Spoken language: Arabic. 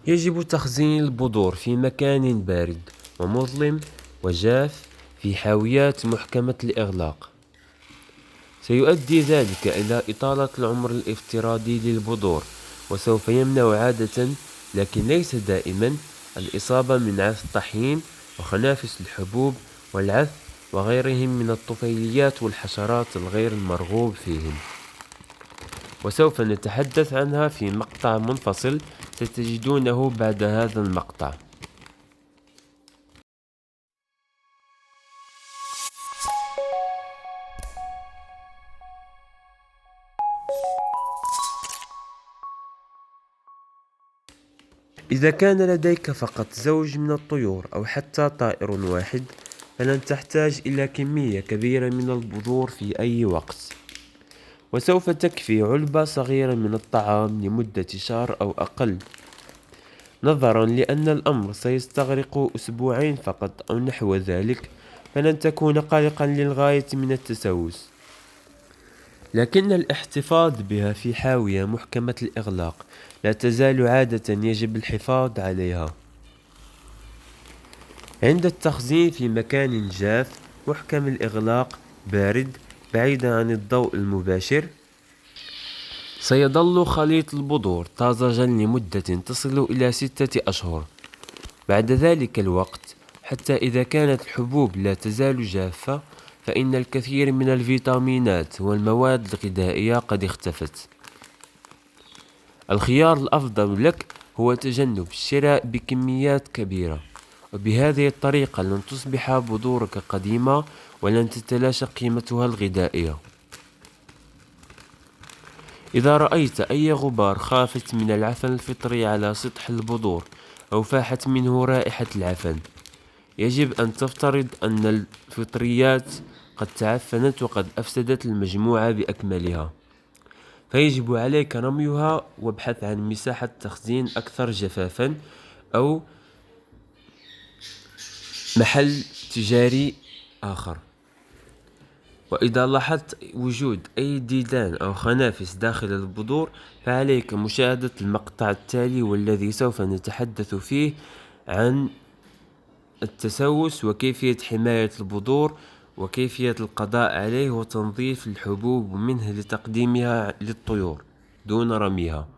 يجب تخزين البذور في مكان بارد ومظلم وجاف في حاويات محكمة الإغلاق. سيؤدي ذلك إلى إطالة العمر الافتراضي للبذور، وسوف يمنع عادة لكن ليس دائما الإصابة من عث الطحين وخنافس الحبوب والعث وغيرهم من الطفيليات والحشرات الغير المرغوب فيهن، وسوف نتحدث عنها في مقطع منفصل ستجدونه بعد هذا المقطع. إذا كان لديك فقط زوج من الطيور أو حتى طائر واحد، فلن تحتاج إلى كمية كبيرة من البذور في أي وقت، وسوف تكفي علبة صغيرة من الطعام لمدة شهر أو أقل، نظرا لأن الأمر سيستغرق أسبوعين فقط أو نحو ذلك. فلن تكون قلقا للغاية من التسوس، لكن الاحتفاظ بها في حاوية محكمة الإغلاق لا تزال عادة يجب الحفاظ عليها. عند التخزين في مكان جاف محكم الإغلاق بارد بعيدا عن الضوء المباشر، سيظل خليط البذور طازجا لمدة تصل إلى 6 أشهر. بعد ذلك الوقت، حتى إذا كانت الحبوب لا تزال جافة، فإن الكثير من الفيتامينات والمواد الغذائية قد اختفت. الخيار الأفضل لك هو تجنب الشراء بكميات كبيرة، وبهذه الطريقة لن تصبح بذورك قديمة ولن تتلاشى قيمتها الغذائية. إذا رأيت أي غبار خافت من العفن الفطري على سطح البذور أو فاحت منه رائحة العفن، يجب أن تفترض أن الفطريات قد تعفنت وقد أفسدت المجموعة بأكملها، فيجب عليك رميها وابحث عن مساحة تخزين أكثر جفافا أو محل تجاري آخر. وإذا لاحظت وجود أي ديدان أو خنافس داخل البذور، فعليك مشاهدة المقطع التالي والذي سوف نتحدث فيه عن التسوس وكيفية حماية البذور وكيفية القضاء عليه وتنظيف الحبوب منه لتقديمها للطيور دون رميها.